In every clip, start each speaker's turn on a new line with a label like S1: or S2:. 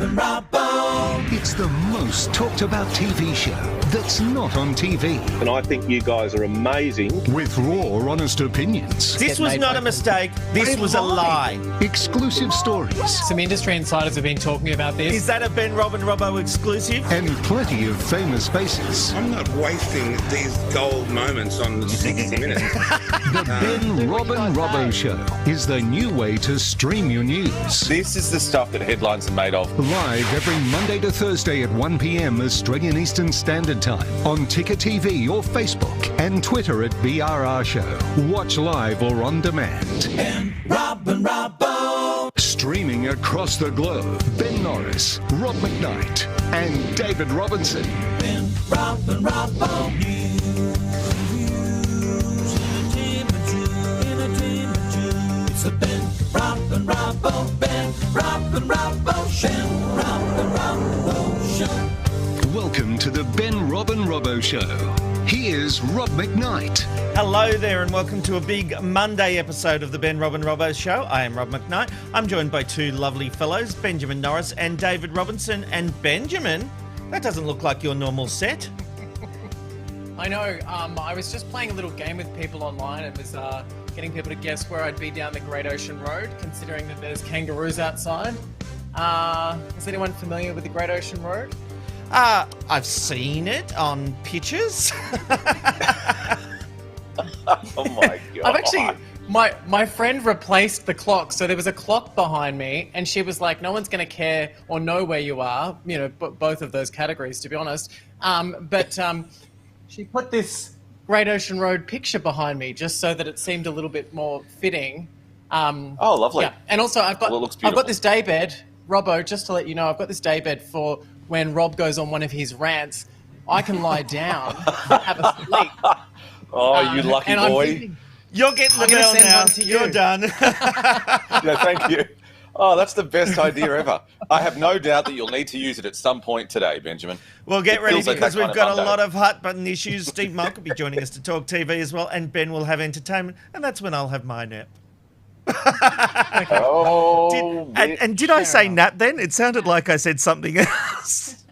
S1: It's the most talked about TV show that's not on TV.
S2: And I think you guys are amazing.
S1: With raw, honest opinions.
S3: This was not a mistake. This was a lie.
S1: Exclusive stories.
S4: Some industry insiders have been talking about this.
S3: Is that a Ben Robin Robbo exclusive?
S1: And plenty of famous faces.
S5: I'm not wasting these gold moments on 60 minutes.
S1: The Ben Robin Robbo Show is the new way to stream your news.
S6: This is the stuff that headlines are made of.
S1: Live every Monday to Thursday at 1 p.m. Australian Eastern Standard Time on Ticker TV or Facebook and Twitter at BRR Show. Watch live or on demand. Ben Robin Robbo. Streaming across the globe, Ben Norris, Rob McKnight and David Robinson. Ben Robin Robbo. It's the Ben Robin Robbo, Ben Robin Robbo Show. Ben Robin Robbo Show. Welcome to the Ben Robin Robbo Show. Here's Rob McKnight.
S3: Hello there and welcome to a big Monday episode of the Ben Robin Robbo Show. I am Rob McKnight. I'm joined by two lovely fellows, Benjamin Norris and David Robinson. And Benjamin, that doesn't look like your normal set.
S4: I know. I was just playing a little game with people online. It was getting people to guess where I'd be down the Great Ocean Road, considering that there's kangaroos outside. Is anyone familiar with the Great Ocean Road?
S3: I've seen it on pictures.
S6: Oh my God.
S4: I've actually, my friend replaced the clock. So there was a clock behind me and she was like, no one's going to care or know where you are. You know, both of those categories, to be honest. But she put this Great Ocean Road picture behind me just so that it seemed a little bit more fitting.
S6: Oh, lovely.
S4: Yeah. And also I've got this daybed, Robbo, just to let you know, I've got this daybed for when Rob goes on one of his rants. I can lie down, have a sleep.
S6: Oh, you lucky boy.
S3: You're getting the bell now. You're done.
S6: Yeah, thank you. Oh, that's the best idea ever. I have no doubt that you'll need to use it at some point today, Benjamin.
S3: Well, get ready because we've got a
S6: Monday.
S3: lot of hot button issues. Steve Monk will be joining us to talk TV as well, and Ben will have entertainment, and that's when I'll have my nap.
S6: Oh,
S3: did I say nap then? It sounded like I said something else.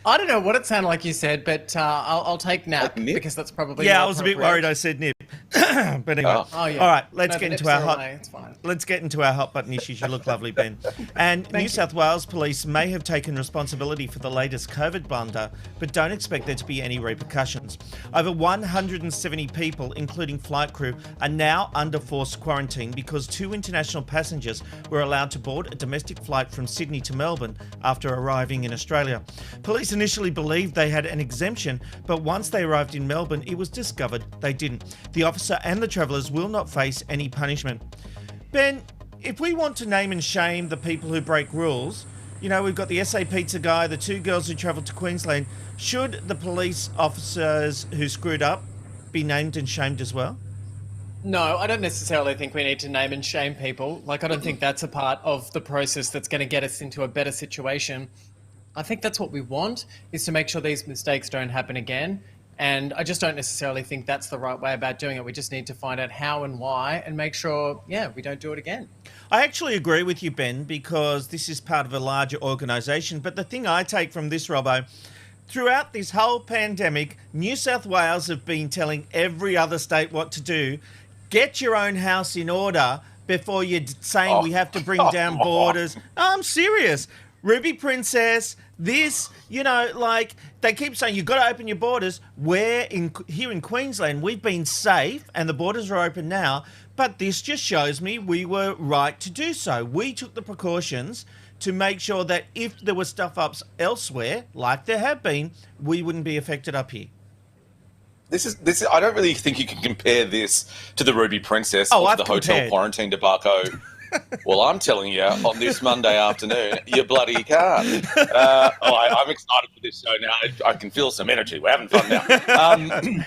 S4: I don't know what it sounded like you said, but I'll take nap because that's probably
S3: I was a bit worried I said nip. But anyway,
S4: Oh, yeah.
S3: all right, let's get into our hot button issues. You look lovely, Ben. And New South Wales Police may have taken responsibility for the latest COVID blunder, but don't expect there to be any repercussions. Over 170 people, including flight crew, are now under forced quarantine because 2 international passengers were allowed to board a domestic flight from Sydney to Melbourne after arriving in Australia. Police initially believed they had an exemption, but once they arrived in Melbourne, it was discovered they didn't. The officer and the travellers will not face any punishment. Ben, if we want to name and shame the people who break rules, you know, we've got the SA Pizza guy, the 2 girls who travelled to Queensland. Should the police officers who screwed up be named and shamed as well?
S4: No, I don't necessarily think we need to name and shame people. Like, I don't think that's a part of the process that's going to get us into a better situation. I think that's what we want, is to make sure these mistakes don't happen again. And I just don't necessarily think that's the right way about doing it. We just need to find out how and why and make sure, we don't do it again.
S3: I actually agree with you, Ben, because this is part of a larger organisation. But the thing I take from this, Robbo, throughout this whole pandemic, New South Wales have been telling every other state what to do. Get your own house in order before you're saying we have to bring down borders. I'm serious. Ruby Princess, this, you know, like they keep saying you've got to open your borders. Here in Queensland, we've been safe and the borders are open now. But this just shows me we were right to do so. We took the precautions to make sure that if there were stuff-ups elsewhere, like there have been, we wouldn't be affected up here.
S6: This is. I don't really think you can compare this to the Ruby Princess or to the hotel quarantine debacle. Well, I'm telling you, on this Monday afternoon, you bloody can't. I'm excited for this show now. I can feel some energy. We're having fun now.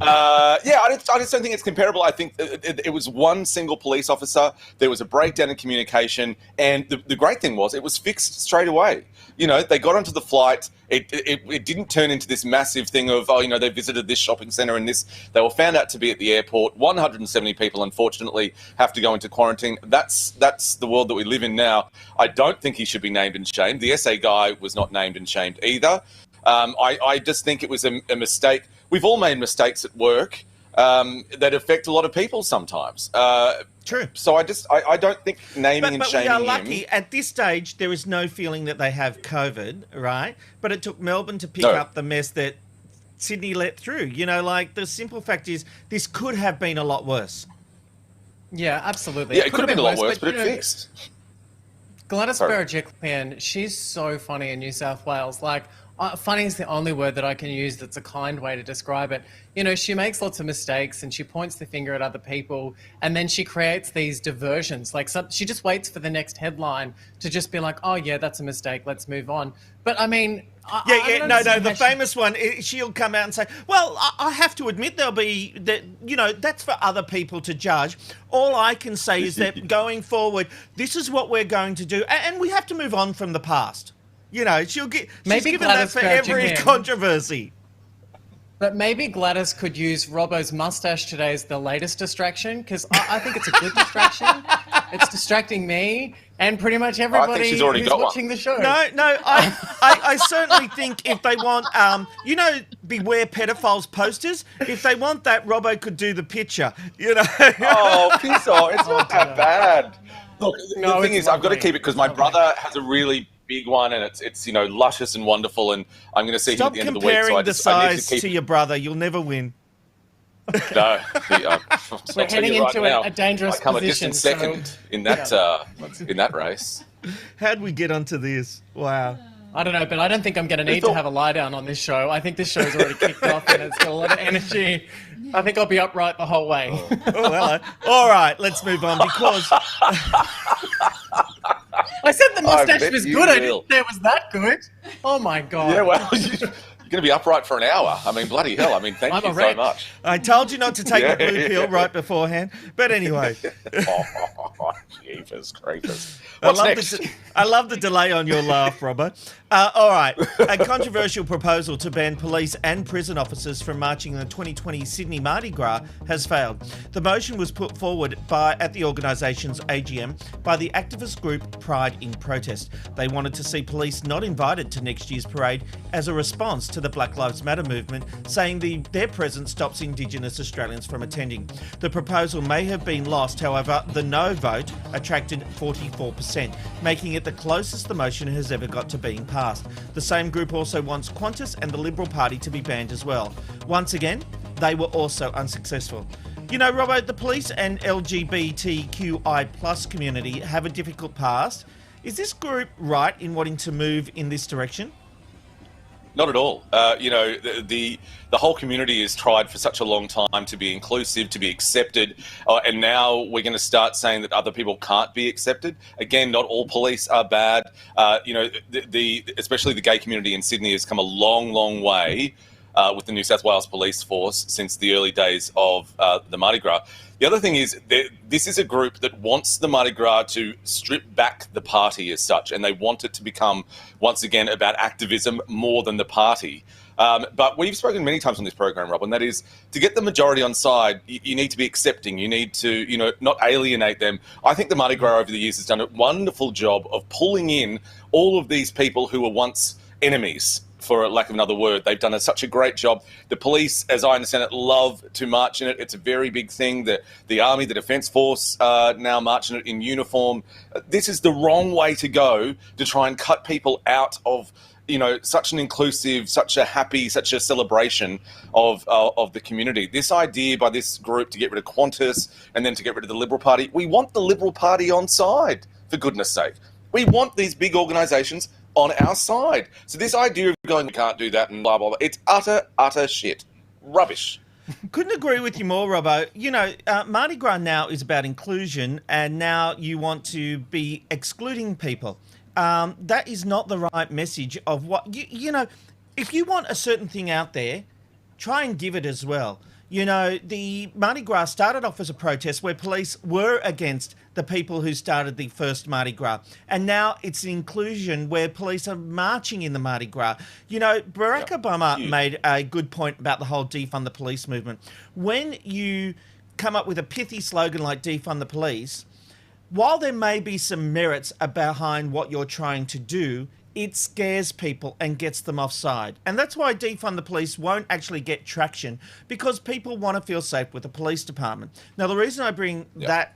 S6: I just don't think it's comparable. I think it was one single police officer. There was a breakdown in communication, and the great thing was it was fixed straight away. You know, they got onto the flight. It didn't turn into this massive thing of, they visited this shopping centre and this. They were found out to be at the airport. 170 people, unfortunately, have to go into quarantine. That's the world that we live in now. I don't think he should be named and shamed. The SA guy was not named and shamed either. I just think it was a mistake. We've all made mistakes at work that affect a lot of people sometimes.
S3: True.
S6: So I don't think naming and shaming him...
S3: But we are lucky. At this stage, there is no feeling that they have COVID, right? But it took Melbourne to pick up the mess that Sydney let through. You know, like, the simple fact is this could have been a lot worse.
S4: Yeah, absolutely.
S6: Yeah, it could have been a lot worse, but it fixed.
S4: Gladys Berejiklian, she's so funny in New South Wales. Like, funny is the only word that I can use that's a kind way to describe it. You know, she makes lots of mistakes and she points the finger at other people, and then she creates these diversions. Like, she just waits for the next headline to just be like, oh, yeah, that's a mistake, let's move on. But, I mean...
S3: the famous one, she'll come out and say, well, I have to admit there'll be, that's for other people to judge. All I can say is that going forward, this is what we're going to do, and we have to move on from the past. You know, she's given that for every controversy.
S4: But maybe Gladys could use Robbo's mustache today as the latest distraction, because I think it's a good distraction. It's distracting me and pretty much everybody who's watching the show.
S3: No, I certainly think if they want, Beware Pedophiles posters, if they want that, Robbo could do the picture, you know.
S6: Oh, piss off. It's not that bad. Look, the thing is, I've got to keep it because my brother has a really big one, and it's luscious and wonderful, and I'm going to see him at the end of the week.
S3: Stop comparing the size to your brother. You'll never win.
S6: No,
S4: we're heading into a dangerous position. I come a distant
S6: second in that race.
S3: How'd we get onto this? Wow.
S4: I don't know, but I don't think I'm going to need to have a lie down on this show. I think this show's already kicked off and it's got a lot of energy. I think I'll be upright the whole way.
S3: Well, all right, let's move on because...
S4: I said the mustache was good. I didn't say it was that good. Oh, my God.
S6: Yeah, well... You're going to be upright for an hour. I mean, bloody hell. I mean, thank you so much.
S3: I told you not to take the blue pill right beforehand. But anyway.
S6: Jeepers creepers.
S3: I love the delay on your laugh, Robert. All right. A controversial proposal to ban police and prison officers from marching in the 2020 Sydney Mardi Gras has failed. The motion was put forward at the organisation's AGM by the activist group Pride in Protest. They wanted to see police not invited to next year's parade as a response to the Black Lives Matter movement, saying their presence stops Indigenous Australians from attending. The proposal may have been lost, however, the no vote attracted 44%, making it the closest the motion has ever got to being passed. The same group also wants Qantas and the Liberal Party to be banned as well. Once again, they were also unsuccessful. You know, Robbo, the police and LGBTQI+ community have a difficult past. Is this group right in wanting to move in this direction?
S6: Not at all. The whole community has tried for such a long time to be inclusive, to be accepted, and now we're going to start saying that other people can't be accepted. Again, not all police are bad. Especially the gay community in Sydney has come a long, long way with the New South Wales Police Force since the early days of the Mardi Gras. The other thing is this is a group that wants the Mardi Gras to strip back the party as such, and they want it to become, once again, about activism more than the party. But we've spoken many times on this program, Rob, and that is to get the majority on side, you need to be accepting. You need to, not alienate them. I think the Mardi Gras over the years has done a wonderful job of pulling in all of these people who were once enemies, for lack of another word. They've done such a great job. The police, as I understand it, love to march in it. It's a very big thing. The Army, the Defence Force now march in it in uniform. This is the wrong way to go to try and cut people out of, such an inclusive, such a happy, such a celebration of the community. This idea by this group to get rid of Qantas and then to get rid of the Liberal Party, we want the Liberal Party on side, for goodness sake. We want these big organisations on our side. So this idea of going, we can't do that and blah, blah, blah, it's utter shit. Rubbish.
S3: Couldn't agree with you more, Robbo. Mardi Gras now is about inclusion, and now you want to be excluding people. That is not the right message of what, if you want a certain thing out there, try and give it as well. You know, the Mardi Gras started off as a protest where police were against the people who started the first Mardi Gras. And now it's an inclusion where police are marching in the Mardi Gras. You know, Barack Obama made a good point about the whole defund the police movement. When you come up with a pithy slogan like defund the police, while there may be some merits behind what you're trying to do, it scares people and gets them offside. And that's why defund the police won't actually get traction, because people want to feel safe with the police department. Now, the reason I bring that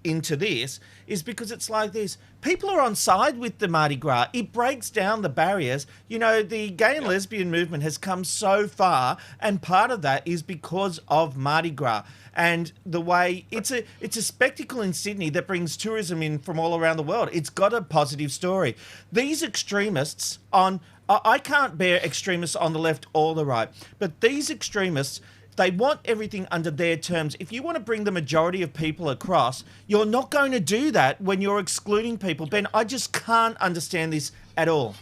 S3: into this is because it's like this. People are on side with the Mardi Gras. It breaks down the barriers. You know, the gay and lesbian movement has come so far, and part of that is because of Mardi Gras. And the way it's a spectacle in Sydney that brings tourism in from all around the world. It's got a positive story. These extremists I can't bear extremists on the left or the right, but these extremists, they want everything under their terms. If you want to bring the majority of people across, you're not going to do that when you're excluding people. Ben, I just can't understand this at all.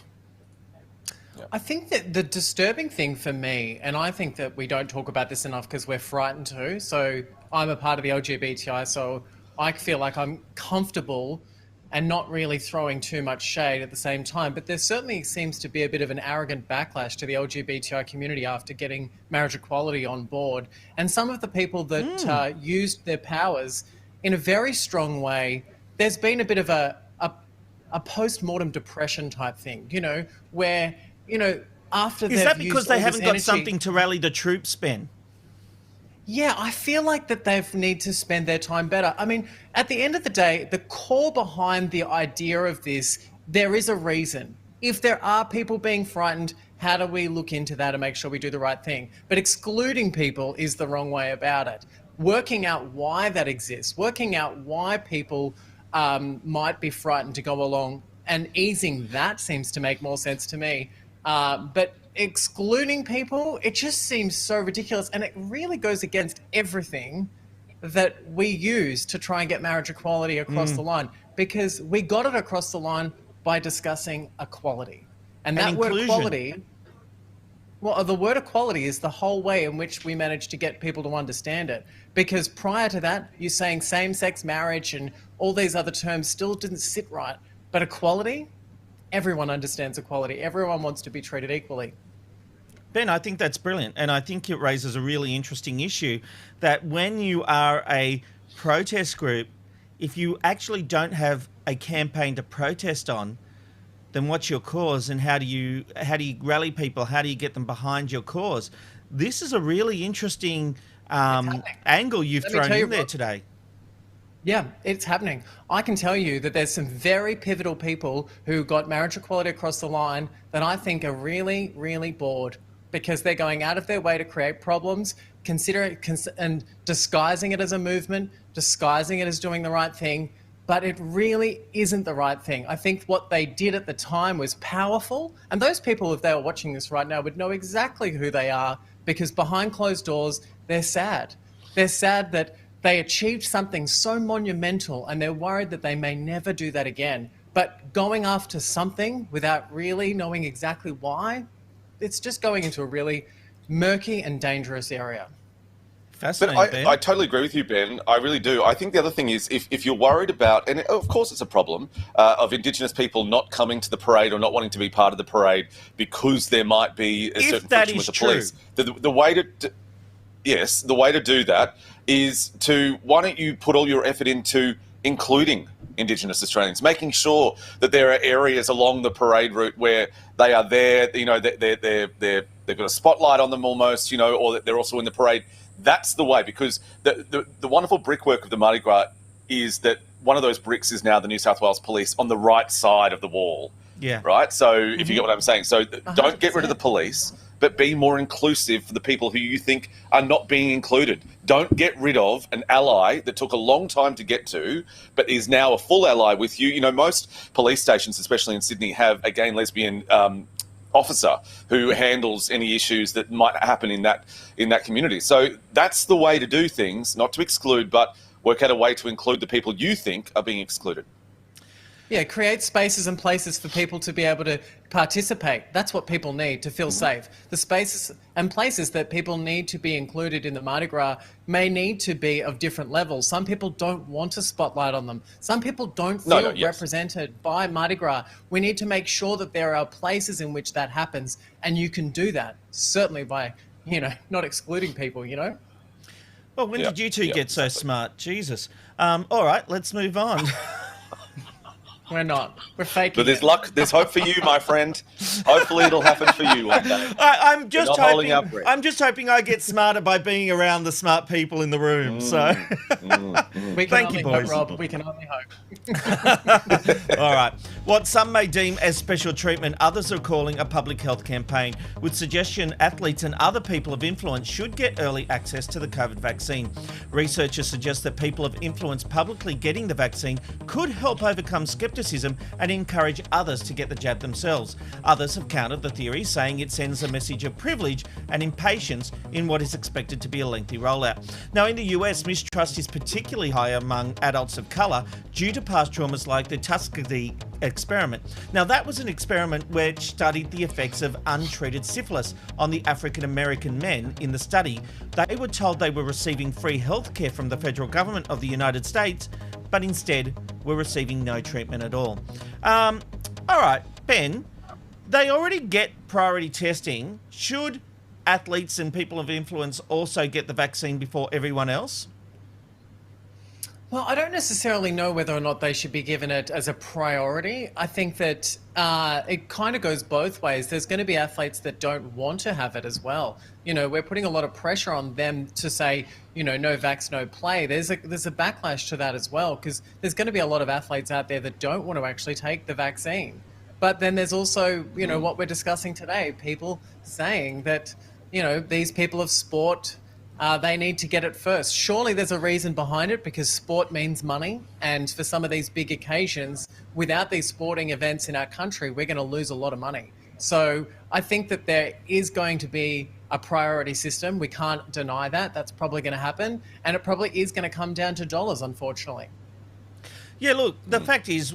S4: I think that the disturbing thing for me, and I think that we don't talk about this enough because we're frightened too. So I'm a part of the LGBTI, so I feel like I'm comfortable and not really throwing too much shade at the same time. But there certainly seems to be a bit of an arrogant backlash to the LGBTI community after getting marriage equality on board. And some of the people that used their powers in a very strong way, there's been a bit of a post-mortem depression type thing, you know, where... You know, after
S3: is that because they haven't got something to rally the troops, Ben?
S4: Yeah, I feel like that they need to spend their time better. I mean, at the end of the day, the core behind the idea of this, there is a reason. If there are people being frightened, how do we look into that and make sure we do the right thing? But excluding people is the wrong way about it. Working out why that exists, working out why people might be frightened to go along, and easing that seems to make more sense to me. But excluding people, it just seems so ridiculous, and it really goes against everything that we use to try and get marriage equality across the line, because we got it across the line by discussing equality. And that word equality, well, the word equality is the whole way in which we managed to get people to understand it. Because prior to that, you're saying same-sex marriage and all these other terms still didn't sit right. But equality, everyone understands equality. Everyone wants to be treated equally.
S3: Ben, I think that's brilliant. And I think it raises a really interesting issue that when you are a protest group, if you actually don't have a campaign to protest on, then what's your cause, and how do you rally people? How do you get them behind your cause? This is a really interesting angle you've thrown in there today.
S4: Yeah, it's happening. I can tell you that there's some very pivotal people who got marriage equality across the line that I think are really, really bored, because they're going out of their way to create problems, and disguising it as a movement, disguising it as doing the right thing, but it really isn't the right thing. I think what they did at the time was powerful, and those people, if they were watching this right now, would know exactly who they are, because behind closed doors, they're sad. They're sad that they achieved something so monumental, and they're worried that they may never do that again. But going after something without really knowing exactly why, it's just going into a really murky and dangerous area.
S3: Fascinating,
S6: but
S3: Ben.
S6: I totally agree with you, Ben. I really do. I think the other thing is, if you're worried about, and of course it's a problem, of Indigenous people not coming to the parade or not wanting to be part of the parade because there might be a certain friction with the police. The way to... Yes, the way to do that is why don't you put all your effort into including Indigenous Australians, making sure that there are areas along the parade route where they are there, you know, they've got a spotlight on them almost, you know, or that they're also in the parade. That's the way, because the wonderful brickwork of the Mardi Gras is that one of those bricks is now the New South Wales Police on the right side of the wall.
S3: Yeah.
S6: Right? So if you get what I'm saying. So don't get rid of the police, but be more inclusive for the people who you think are not being included. Don't get rid of an ally that took a long time to get to, but is now a full ally with you. You know, most police stations, especially in Sydney, have a gay and lesbian officer who handles any issues that might happen in that community. So that's the way to do things, not to exclude, but work out a way to include the people you think are being excluded.
S4: Yeah, create spaces and places for people to be able to participate. That's what people need to feel safe. The spaces and places that people need to be included in the Mardi Gras may need to be of different levels. Some people don't want a spotlight on them. Some people don't feel represented by Mardi Gras. We need to make sure that there are places in which that happens, and you can do that, certainly by, not excluding people,
S3: Well, when did you two get so smart? Jesus. All right, let's move on.
S4: We're not. We're faking.
S6: But there's luck. There's hope for you, my friend. Hopefully, it'll happen for you one day.
S3: I'm just hoping I get smarter by being around the smart people in the room. Thank you, boys.
S4: Rob, we can only hope.
S3: All right. What some may deem as special treatment, others are calling a public health campaign, with suggestion athletes and other people of influence should get early access to the COVID vaccine. Researchers suggest that people of influence publicly getting the vaccine could help overcome skepticism and encourage others to get the jab themselves. Others have countered the theory, saying it sends a message of privilege and impatience in what is expected to be a lengthy rollout. Now, in the US, mistrust is particularly high among adults of colour due to past traumas like the Tuskegee experiment. Now, that was an experiment which studied the effects of untreated syphilis on the African American men in the study. They were told they were receiving free healthcare from the federal government of the United States, but instead were receiving no treatment at all. All right, Ben, they already get priority testing. Should athletes and people of influence also get the vaccine before everyone else?
S4: Well, I don't necessarily know whether or not they should be given it as a priority. I think that it kind of goes both ways. There's going to be athletes that don't want to have it as well. We're putting a lot of pressure on them to say, no vax, no play. There's a backlash to that as well, because there's going to be a lot of athletes out there that don't want to actually take the vaccine. But then there's also, what we're discussing today, people saying that, these people of sport, they need to get it first. Surely there's a reason behind it, because sport means money. And for some of these big occasions, without these sporting events in our country, we're going to lose a lot of money. So I think that there is going to be a priority system. We can't deny that. That's probably going to happen. And it probably is going to come down to dollars, unfortunately. Yeah,
S3: look, the fact is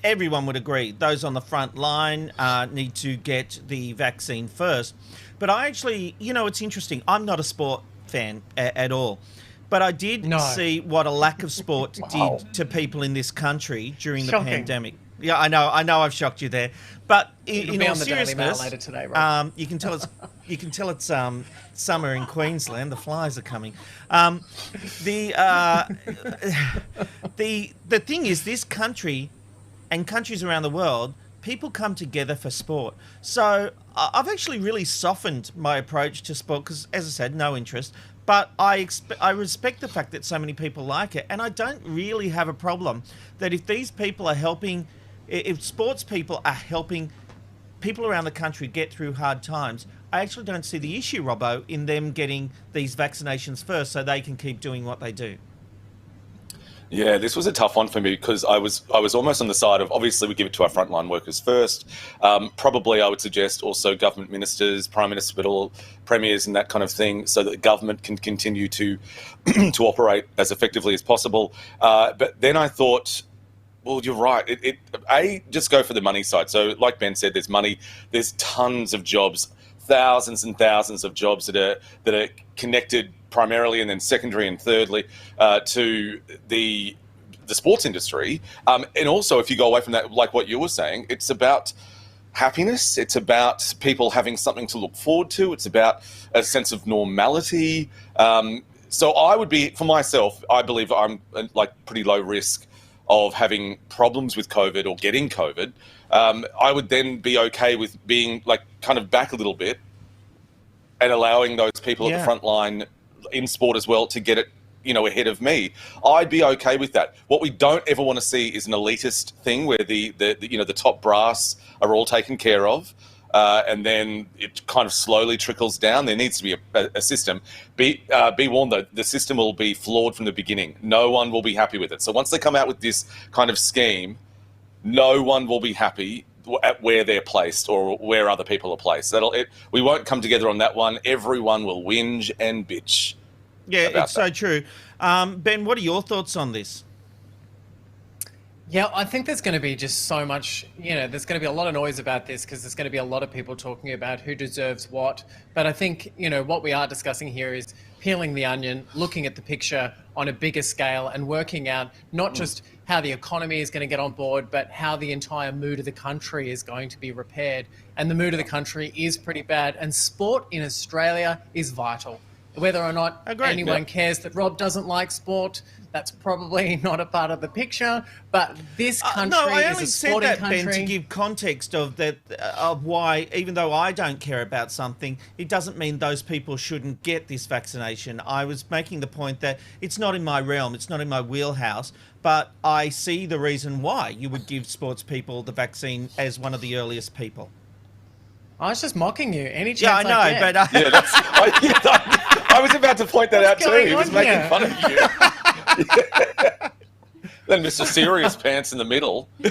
S3: everyone would agree those on the front line need to get the vaccine first. But I actually, it's interesting. I'm not a sport fan at all. But I did see what a lack of sport did to people in this country during the pandemic. Yeah, I know I've shocked you there. But in all seriousness,
S4: later today, right?
S3: you can tell it's summer in Queensland. The flies are coming. The thing is, this country and countries around the world, people come together for sport. So I've actually really softened my approach to sport because, as I said, no interest. But I respect the fact that so many people like it. And I don't really have a problem that if these people are helping, if sports people are helping people around the country get through hard times, I actually don't see the issue, Robbo, in them getting these vaccinations first so they can keep doing what they do.
S6: Yeah, this was a tough one for me because I was almost on the side of, obviously we give it to our frontline workers first. Probably I would suggest also government ministers, prime ministers, but all premiers and that kind of thing, so that the government can continue to to operate as effectively as possible. But then I thought, well, you're right. Just go for the money side. So like Ben said, there's money, there's tons of jobs, thousands and thousands of jobs that are connected primarily and then secondary and thirdly to the sports industry. And also, if you go away from that, like what you were saying, it's about happiness. It's about people having something to look forward to. It's about a sense of normality. So I would be, for myself, I believe I'm like pretty low risk of having problems with COVID or getting COVID. I would then be okay with being like kind of back a little bit and allowing those people at the front line in sport as well to get it, ahead of me. I'd be okay with that. What we don't ever want to see is an elitist thing where the top brass are all taken care of, and then it kind of slowly trickles down. There needs to be a system. Be warned though, the system will be flawed from the beginning. No one will be happy with it. So once they come out with this kind of scheme, no one will be happy at where they're placed or where other people are placed. We won't come together on that one. Everyone will whinge and bitch.
S3: Yeah, it's so true. Ben, what are your thoughts on this?
S4: Yeah, I think there's going to be just so much, there's going to be a lot of noise about this because there's going to be a lot of people talking about who deserves what. But I think, what we are discussing here is peeling the onion, looking at the picture on a bigger scale and working out not just how the economy is going to get on board, but how the entire mood of the country is going to be repaired. And the mood of the country is pretty bad. And sport in Australia is vital. Whether or not anyone cares that Rob doesn't like sport, that's probably not a part of the picture. But this country is a sporting country.
S3: Ben, to give context of why, even though I don't care about something, it doesn't mean those people shouldn't get this vaccination. I was making the point that it's not in my realm, it's not in my wheelhouse, but I see the reason why you would give sports people the vaccine as one of the earliest people.
S4: I was just mocking you. Any chance
S3: I know, but
S6: yeah, that's. I was about to point that out too. He was making fun of you. Then Mr. Serious Pants in the middle. No,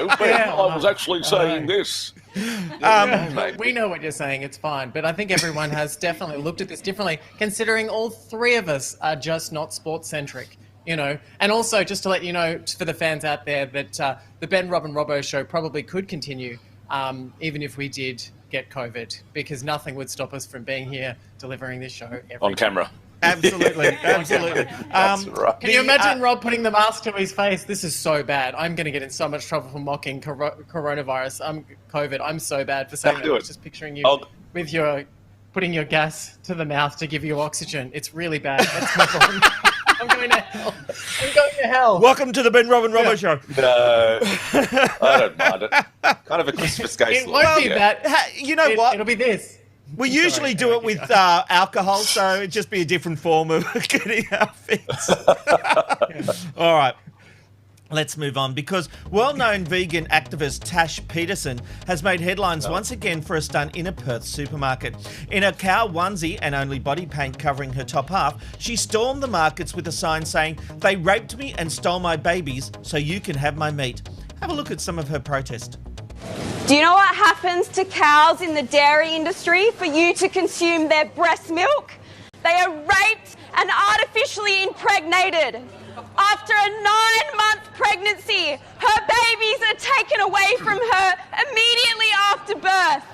S6: but I was actually saying this.
S4: We know what you're saying. It's fine. But I think everyone has definitely looked at this differently, considering all three of us are just not sports-centric. And also, just to let you know, for the fans out there, that the Ben, Rob and Robbo show probably could continue even if we did get COVID, because nothing would stop us from being here delivering this show
S6: on camera.
S3: Absolutely, absolutely.
S6: That's right.
S4: Can you imagine Rob putting the mask to his face? This is so bad. I'm going to get in so much trouble for mocking coronavirus. COVID. I'm so bad for saying that. I was just picturing you with putting your gas to the mouth to give you oxygen. It's really bad. Let's move on. I'm going to hell. I'm going to hell.
S3: Welcome to the Ben, Rob and Robbo show.
S6: No, I don't mind it. Kind of a Christmas case.
S4: It won't be that.
S3: You know what?
S4: It'll be this.
S3: We usually do it with alcohol, so it'd just be a different form of getting our fix. All right. Let's move on, because well-known vegan activist Tash Peterson has made headlines once again for a stunt in a Perth supermarket. In a cow onesie and only body paint covering her top half, she stormed the markets with a sign saying, "They raped me and stole my babies, so you can have my meat." Have a look at some of her protest.
S7: Do you know what happens to cows in the dairy industry for you to consume their breast milk? They are raped and artificially impregnated. After a 9-month pregnancy, her babies are taken away from her immediately after birth,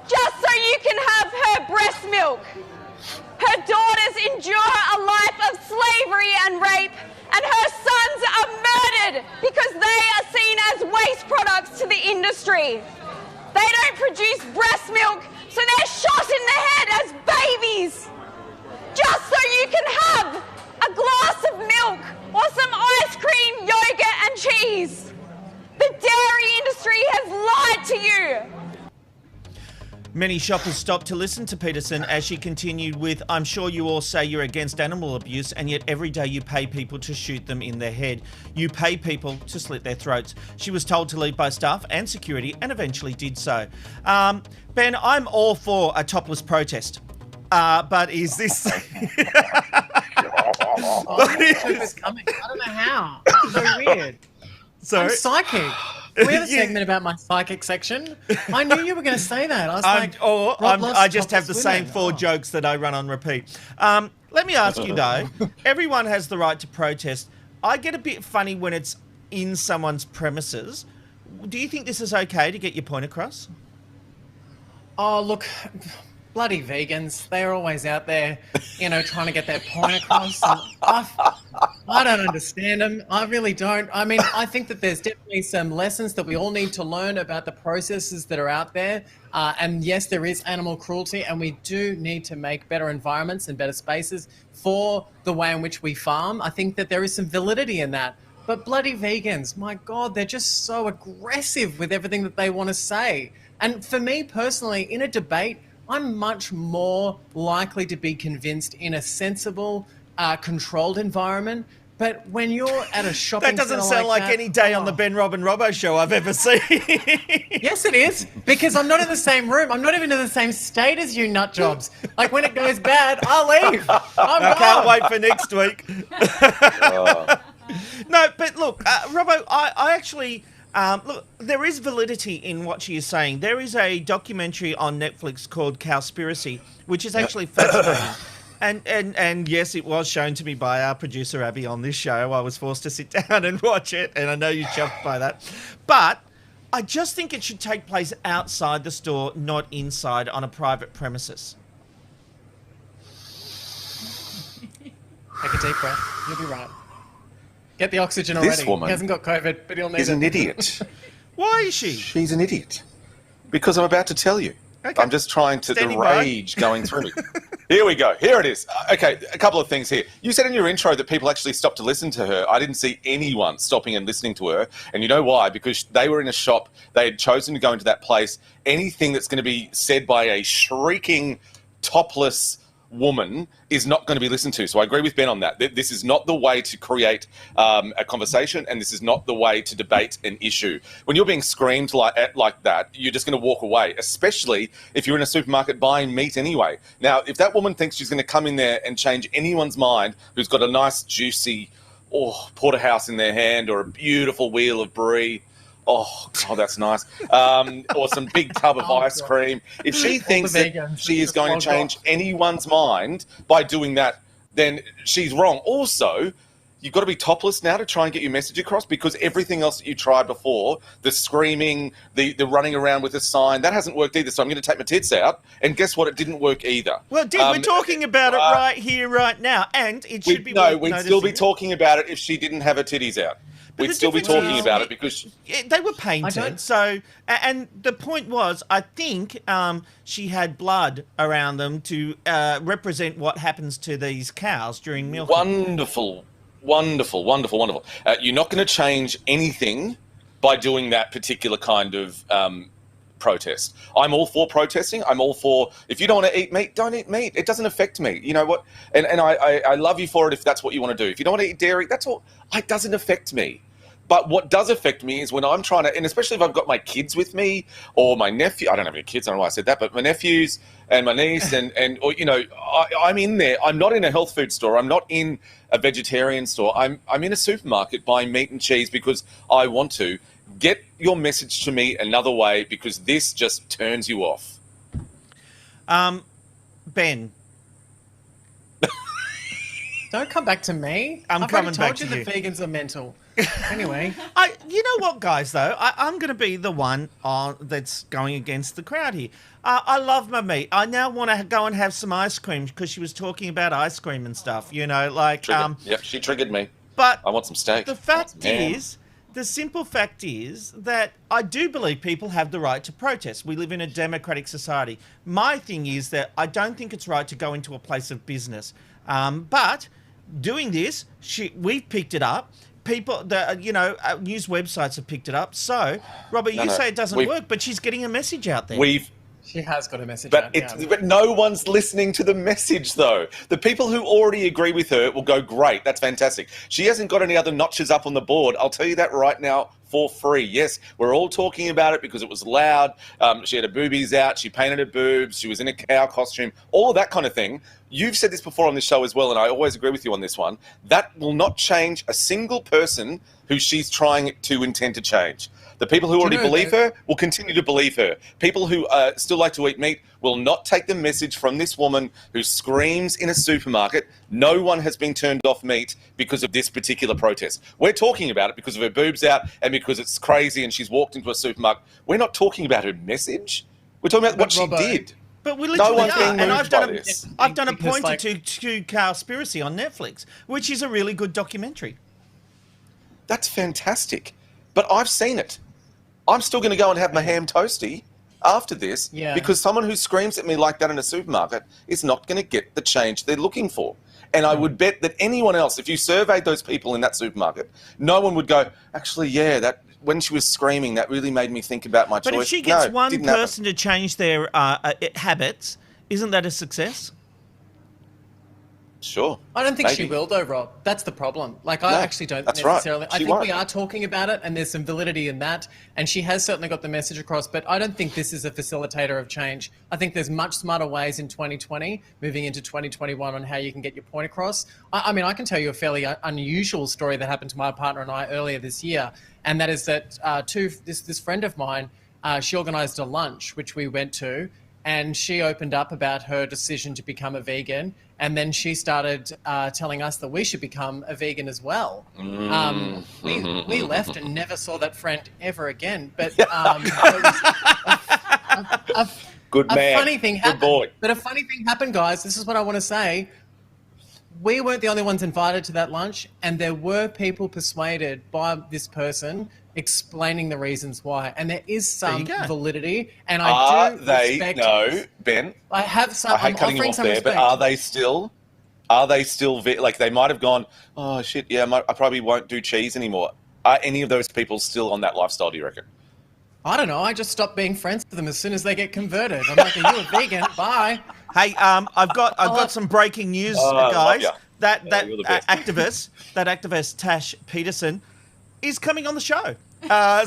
S7: just so you can have her breast milk. Her daughters endure a life of slavery and rape, and her sons are murdered because they are seen as waste products to the industry. They don't produce breast milk, so they're shot in the head as babies, just so you can have a glass of milk or some ice cream, yogurt and cheese. The dairy industry has lied to you.
S3: Many shoppers stopped to listen to Peterson as she continued with, "I'm sure you all say you're against animal abuse, and yet every day you pay people to shoot them in their head. You pay people to slit their throats." She was told to leave by staff and security and eventually did so. Ben, I'm all for a topless protest. But is this...
S4: It's coming. I don't know how. It's so weird. I'm psychic. We have a segment about my psychic section. I knew you were going to say that. I was
S3: I just have the same 4 jokes that I run on repeat. Let me ask you though, everyone has the right to protest. I get a bit funny when it's in someone's premises. Do you think this is okay to get your point across?
S4: Oh, look, bloody vegans. They're always out there, trying to get their point across. I don't understand them. I really don't. I mean, I think that there's definitely some lessons that we all need to learn about the processes that are out there. And yes, there is animal cruelty, and we do need to make better environments and better spaces for the way in which we farm. I think that there is some validity in that. But bloody vegans, my God, they're just so aggressive with everything that they want to say. And for me personally, in a debate, I'm much more likely to be convinced in a sensible, controlled environment. But when you're at a shopping
S3: that doesn't sound like any day on the Ben, Rob and Robbo show I've ever seen.
S4: Yes, it is, because I'm not in the same room. I'm not even in the same state as you nut jobs. Like, when it goes bad, I'll leave.
S3: I can't wait for next week. No, but look, Robbo, I actually... look, there is validity in what she is saying. There is a documentary on Netflix called Cowspiracy, which is actually fascinating. And yes, it was shown to me by our producer Abby on this show. I was forced to sit down and watch it, and I know you jumped by that. But I just think it should take place outside the store, not inside on a private premises.
S4: Take a deep breath. You'll be right. Get the oxygen already.
S6: This woman
S4: he hasn't got COVID, but he'll need
S6: is an idiot.
S3: Why is she?
S6: She's an idiot. Because I'm about to tell you. Okay. I'm just trying to, the rage going through me. Here we go. Here it is. Okay, a couple of things here. You said in your intro that people actually stopped to listen to her. I didn't see anyone stopping and listening to her. And you know why? Because they were in a shop. They had chosen to go into that place. Anything that's going to be said by a shrieking, topless woman is not going to be listened to. So I agree with Ben on that. This is not the way to create a conversation, and this is not the way to debate an issue. When you're being screamed like that, you're just going to walk away, especially if you're in a supermarket buying meat anyway. Now, if that woman thinks she's going to come in there and change anyone's mind who's got a nice, juicy porterhouse in their hand or a beautiful wheel of brie, oh, God, that's nice. Or some big tub of ice cream. If she thinks that she is going to change anyone's mind by doing that, then she's wrong. Also, you've got to be topless now to try and get your message across, because everything else that you tried before, the screaming, the running around with a sign, that hasn't worked either. So I'm going to take my tits out. And guess what? It didn't work either.
S3: Well, we're talking about it right here, right now. And it should be worth
S6: we'd still be talking about it if she didn't have her titties out. We'd still be talking about it because
S3: they were painted. So, and the point was, I think she had blood around them to represent what happens to these cows during milking.
S6: Wonderful. You're not going to change anything by doing that particular kind of protest. I'm all for protesting. I'm all for, if you don't want to eat meat, don't eat meat. It doesn't affect me. You know what? And I love you for it if that's what you want to do. If you don't want to eat dairy, that's all. It doesn't affect me. But what does affect me is when I'm trying to, and especially if I've got my kids with me or my nephew, I don't have any kids, I don't know why I said that, but my nephews and my niece or, you know, I'm in there. I'm not in a health food store. I'm not in a vegetarian store. I'm in a supermarket buying meat and cheese because I want to. Get your message to me another way, because this just turns you off.
S3: Ben.
S4: Don't come back to me.
S3: I've
S4: coming back to you. The vegans are mental. Anyway.
S3: You know what, guys, though? I'm going to be the one that's going against the crowd here. I love my meat. I now want to go and have some ice cream because she was talking about ice cream and stuff, you know, like...
S6: Yep, she triggered me.
S3: But
S6: I want some steak.
S3: The simple fact is that I do believe people have the right to protest. We live in a democratic society. My thing is that I don't think it's right to go into a place of business. But doing this, we've picked it up. People, news websites have picked it up. So, Robert, you say it doesn't work, but she's getting a message out there.
S4: She has got a message out.
S6: But no one's listening to the message, though. The people who already agree with her will go, great, that's fantastic. She hasn't got any other notches up on the board. I'll tell you that right now for free. Yes, we're all talking about it because it was loud. She had her boobies out. She painted her boobs. She was in a cow costume. All of that kind of thing. You've said this before on this show as well, and I always agree with you on this one. That will not change a single person who she's trying to intend to change. The people who already believe her will continue to believe her. People who still like to eat meat will not take the message from this woman who screams in a supermarket. No one has been turned off meat because of this particular protest. We're talking about it because of her boobs out and because it's crazy and she's walked into a supermarket. We're not talking about her message. We're talking about what she did.
S3: But we literally
S6: are. And
S3: I've done a pointer to Cowspiracy on Netflix, which is a really good documentary.
S6: That's fantastic. But I've seen it. I'm still going to go and have my ham toasty after this because someone who screams at me like that in a supermarket is not going to get the change they're looking for. And I would bet that anyone else, if you surveyed those people in that supermarket, no one would go, actually, that when she was screaming, that really made me think about my choice.
S3: But if she gets one person to change their habits, isn't that a success?
S6: Sure.
S4: I don't think she will, though, Rob. That's the problem. I actually don't necessarily.
S6: Right.
S4: I think we are talking about it, and there's some validity in that. And she has certainly got the message across, but I don't think this is a facilitator of change. I think there's much smarter ways in 2020, moving into 2021, on how you can get your point across. I mean, I can tell you a fairly unusual story that happened to my partner and I earlier this year, and that is that this friend of mine, she organised a lunch, which we went to, and she opened up about her decision to become a vegan, and then she started telling us that we should become a vegan as well. We left and never saw that friend ever again. But
S6: good man.
S4: Funny thing happened.
S6: Good boy.
S4: But a funny thing happened, guys. This is what I want to say. We weren't the only ones invited to that lunch, and there were people persuaded by this person explaining the reasons why, and there is some validity. And I do respect.
S6: No, Ben.
S4: I have some.
S6: I hate cutting you off there, but are they still? Like they might have gone. Oh shit! Yeah, I probably won't do cheese anymore. Are any of those people still on that lifestyle? Do you reckon?
S4: I don't know. I just stop being friends with them as soon as they get converted. I'm like, are you a vegan? Bye.
S3: Hey, I've got some breaking news, guys. That activist Tash Peterson is coming on the show.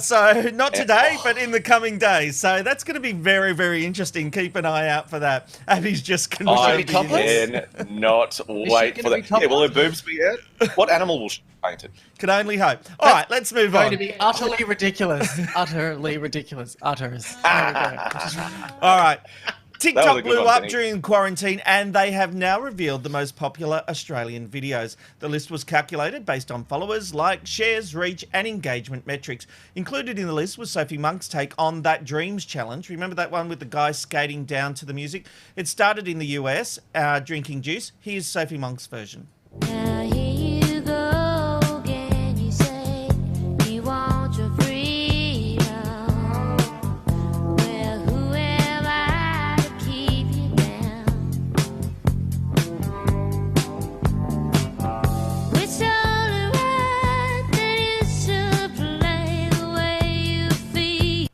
S3: So not today, but in the coming days. So that's going to be very, very interesting. Keep an eye out for that. Abby's just confirmed.
S6: I cannot wait for that. Yeah, will her boobs be out? What animal will she paint it?
S3: Can only hope. All right, let's move on.
S4: Going to be utterly ridiculous. Utterly ridiculous. Utters. There we go.
S3: All right. TikTok blew up during quarantine, and they have now revealed the most popular Australian videos. The list was calculated based on followers, likes, shares, reach, and engagement metrics. Included in the list was Sophie Monk's take on That Dreams Challenge. Remember that one with the guy skating down to the music? It started in the US, drinking juice. Here's Sophie Monk's version.
S8: Now here you go again, you say you want your freedom. Well, who am I to keep you down? It's only right that you should play the way you feel.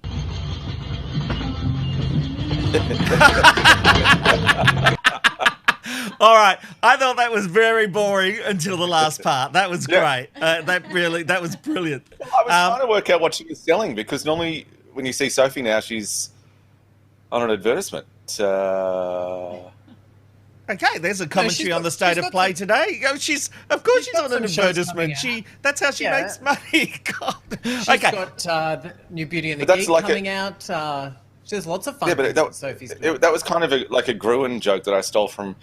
S3: All right, I thought that was very boring until the last part. That was great. That was brilliant.
S6: I was trying to work out what she was selling, because normally when you see Sophie now, she's on an advertisement.
S3: Okay, there's a commentary on the state of play today. She's on an advertisement. That's how she makes money. God.
S4: She's got the New Beauty and the Geek coming out. There's lots of fun. Yeah, but
S6: that was kind of like a Gruen joke that I stole from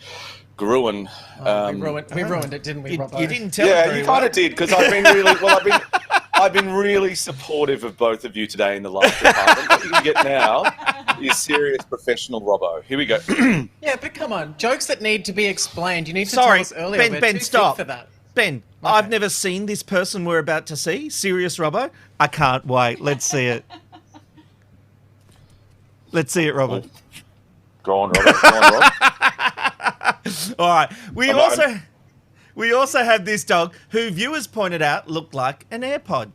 S6: Gruen.
S4: We ruined it, didn't we, Robbo?
S3: You didn't tell it
S6: Yeah,
S3: very
S6: you kind of did, because I've been really I've been really supportive of both of you today in the live department. What you can get now is serious professional Robbo. Here we go.
S4: Yeah, but come on, jokes that need to be explained. You need to tell us earlier.
S3: Ben, stop. For that. Ben, okay. I've never seen this person we're about to see. Serious Robbo. I can't wait. Let's see it. Let's see it, Robert.
S6: Go on, Robert. Go on, Rob.
S3: All right. We also have this dog who viewers pointed out looked like an AirPod.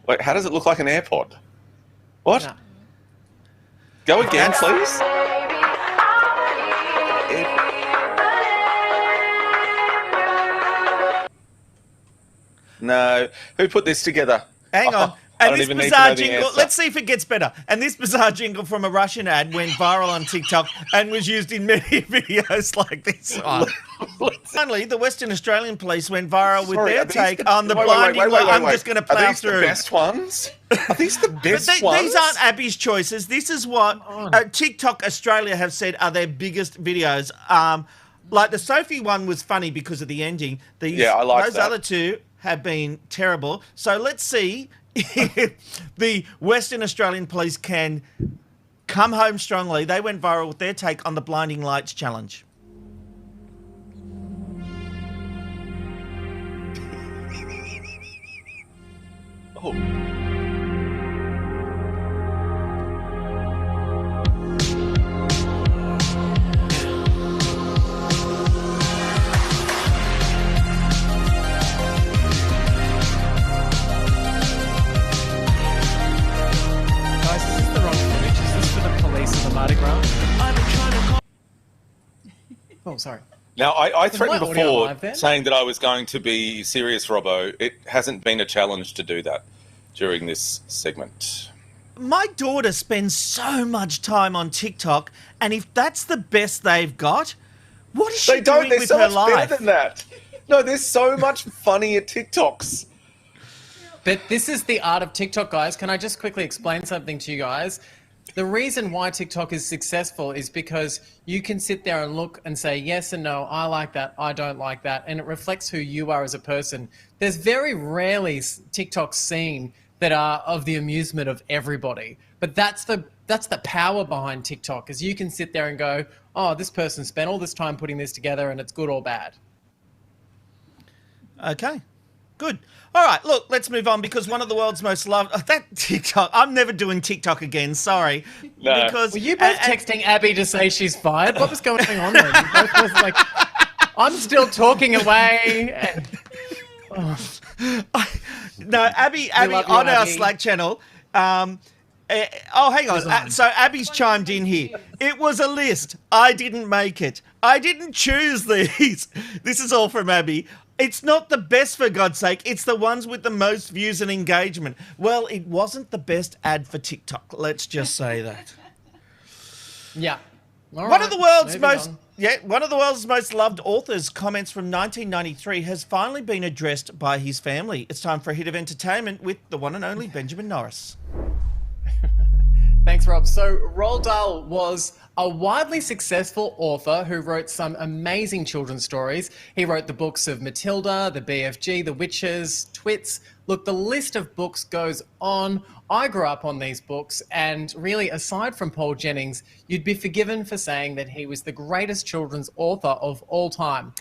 S6: Wait, how does it look like an AirPod? What? No. Go again, please. No. Who put this together?
S3: Hang on. And this bizarre jingle, let's see if it gets better. And this bizarre jingle from a Russian ad went viral on TikTok and was used in many videos like this one. Finally, the Western Australian police went viral with their take on the blinding light. I'm just going to plow through.
S6: Are these the best ones? Are these the best ones?
S3: These aren't Abby's choices. This is what TikTok Australia have said are their biggest videos. Like the Sophie one was funny because of the ending.
S6: I like
S3: those other two have been terrible. So let's see if the Western Australian police can come home strongly. They went viral with their take on the blinding lights challenge.
S6: Oh.
S4: Oh, sorry.
S6: Now, I threatened before saying that I was going to be serious, Robbo. It hasn't been a challenge to do that during this segment.
S3: My daughter spends so much time on TikTok, and if that's the best they've got, what is she doing with her life?
S6: Better than that. No, there's so much funnier TikToks.
S4: But this is the art of TikTok, guys. Can I just quickly explain something to you guys? The reason why TikTok is successful is because you can sit there and look and say yes and no, I like that, I don't like that, and it reflects who you are as a person. There's very rarely TikToks seen that are of the amusement of everybody. But that's the power behind TikTok, is you can sit there and go, oh, this person spent all this time putting this together and it's good or bad.
S3: Okay, good. All right, look, let's move on, because one of the world's most loved... that TikTok... I'm never doing TikTok again, sorry.
S6: No.
S3: Because,
S4: Were you both texting Abby to say she's fired? What was going on there? You both was like, I'm still talking away.
S3: No, Abby on our
S4: Abby.
S3: Slack channel... hang on. So Abby's chimed in here. It was a list. I didn't make it. I didn't choose these. This is all from Abby. It's not the best, for God's sake. It's the ones with the most views and engagement. Well, it wasn't the best ad for TikTok. Let's just say that.
S4: Yeah.
S3: One of the world's most loved authors' comments from 1993 has finally been addressed by his family. It's time for a hit of entertainment with the one and only Benjamin Norris.
S4: Thanks, Rob. So Roald Dahl was a widely successful author who wrote some amazing children's stories. He wrote the books of Matilda, the BFG, the Witches, Twits. Look, the list of books goes on. I grew up on these books, and really, aside from Paul Jennings, you'd be forgiven for saying that he was the greatest children's author of all time.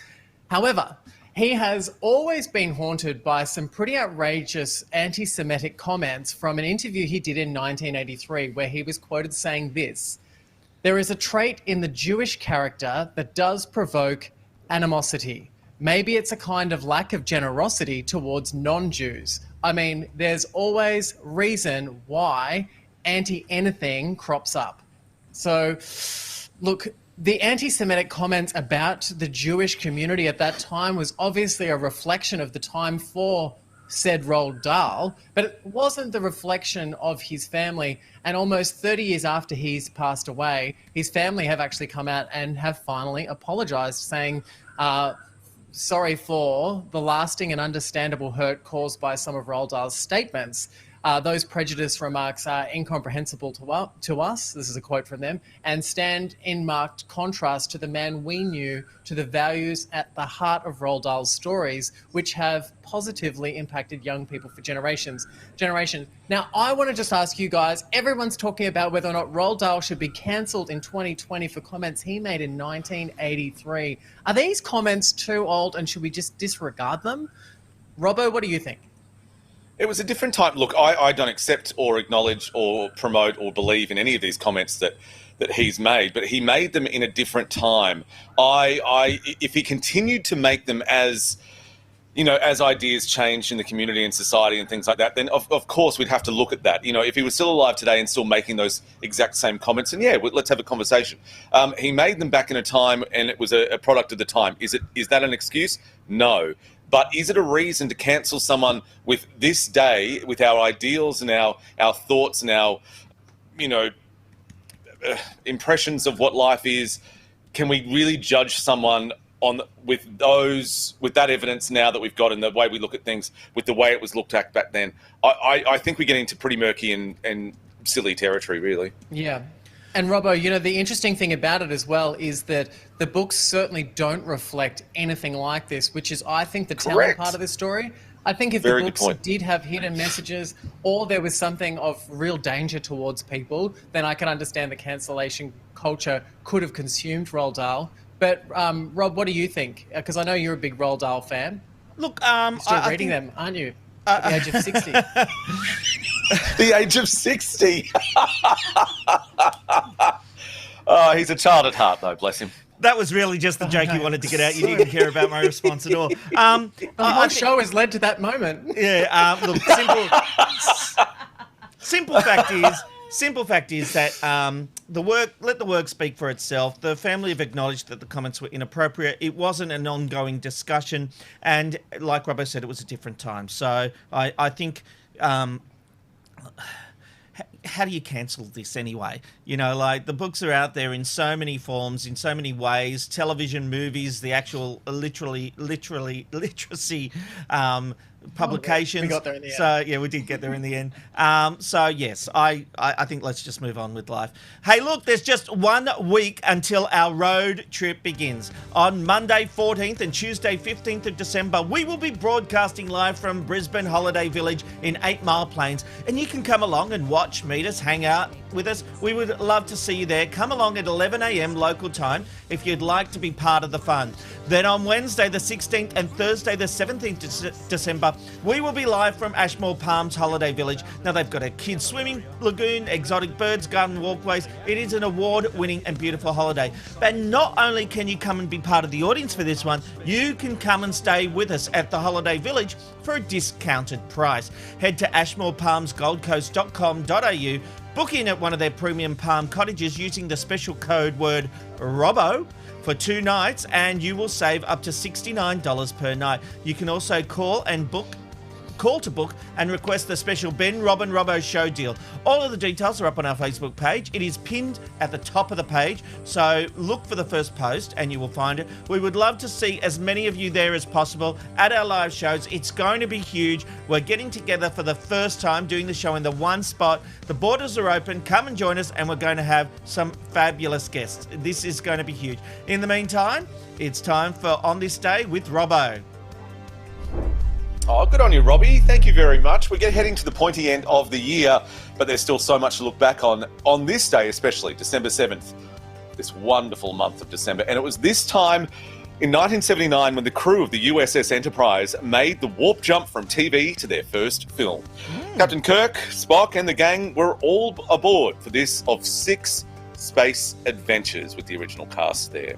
S4: However, he has always been haunted by some pretty outrageous anti-Semitic comments from an interview he did in 1983, where he was quoted saying this: "There is a trait in the Jewish character that does provoke animosity. Maybe it's a kind of lack of generosity towards non-Jews. I mean, there's always reason why anti-anything crops up." So, look, the anti-Semitic comments about the Jewish community at that time was obviously a reflection of the time for said Roald Dahl, but it wasn't the reflection of his family. And almost 30 years after he's passed away, his family have actually come out and have finally apologised, saying, sorry for the lasting and understandable hurt caused by some of Roald Dahl's statements. Those prejudiced remarks are incomprehensible to us, this is a quote from them, and stand in marked contrast to the man we knew, to the values at the heart of Roald Dahl's stories, which have positively impacted young people for generations. Now, I want to just ask you guys, everyone's talking about whether or not Roald Dahl should be cancelled in 2020 for comments he made in 1983. Are these comments too old, and should we just disregard them? Robbo, what do you think?
S6: It was a different time. Look, I don't accept or acknowledge or promote or believe in any of these comments that he's made, but he made them in a different time. If he continued to make them as, you know, as ideas changed in the community and society and things like that, then of course we'd have to look at that. You know, if he was still alive today and still making those exact same comments, and let's have a conversation. He made them back in a time, and it was a product of the time. Is that an excuse? No. But is it a reason to cancel someone with this day, with our ideals and our thoughts and our, you know, impressions of what life is? Can we really judge someone with that evidence now that we've got, and the way we look at things with the way it was looked at back then? I think we're getting into pretty murky and silly territory, really.
S4: Yeah. And Robbo, you know, the interesting thing about it as well is that the books certainly don't reflect anything like this, which is, I think, the telling part of this story. I think if the books did have hidden messages, or there was something of real danger towards people, then I can understand the cancellation culture could have consumed Roald Dahl. But Rob, what do you think? Because I know you're a big Roald Dahl fan.
S3: Look,
S4: you're still reading them, aren't you? At the age of 60.
S6: The age of 60. Oh, he's a child at heart, though, bless him.
S3: That was really just the joke you wanted to get out. You didn't care about my response at all.
S4: The whole show has led to that moment.
S3: Yeah, look, simple fact is that let the work speak for itself. The family have acknowledged that the comments were inappropriate. It wasn't an ongoing discussion, and like Robbo said, it was a different time. So I think how do you cancel this anyway? You know, like the books are out there in so many forms, in so many ways, television, movies, the actual literacy publications.
S4: We got there in the end.
S3: So yeah, we did get there in the end. So yes, I think let's just move on with life. Hey, look, there's just 1 week until our road trip begins. On Monday 14th and Tuesday 15th of December, we will be broadcasting live from Brisbane Holiday Village in 8 Mile Plains, and you can come along and watch, meet us, hang out with us. We would love to see you there. Come along at 11 a.m. local time if you'd like to be part of the fun. Then on Wednesday the 16th and Thursday the 17th December, we will be live from Ashmore Palms Holiday Village. Now, they've got a kids swimming lagoon, exotic birds, garden walkways. It is an award-winning and beautiful holiday. But not only can you come and be part of the audience for this one, you can come and stay with us at the Holiday Village for a discounted price. Head to ashmorepalmsgoldcoast.com.au, book in at one of their premium palm cottages using the special code word ROBO for 2 nights, and you will save up to $69 per night. You can also call to book and request the special Ben, Robin, Robbo show deal. All of the details are up on our Facebook page. It is pinned at the top of the page, so look for the first post and you will find it. We would love to see as many of you there as possible at our live shows. It's going to be huge. We're getting together for the first time, doing the show in the one spot. The borders are open. Come and join us, and we're going to have some fabulous guests. This is going to be huge. In the meantime, it's time for On This Day with Robbo.
S6: Oh, good on you, Robbie. Thank you very much. We're heading to the pointy end of the year, but there's still so much to look back on this day, especially December 7th, this wonderful month of December. And it was this time in 1979 when the crew of the USS Enterprise made the warp jump from TV to their first film. Captain Kirk, Spock, and the gang were all aboard for this of 6 space adventures with the original cast there.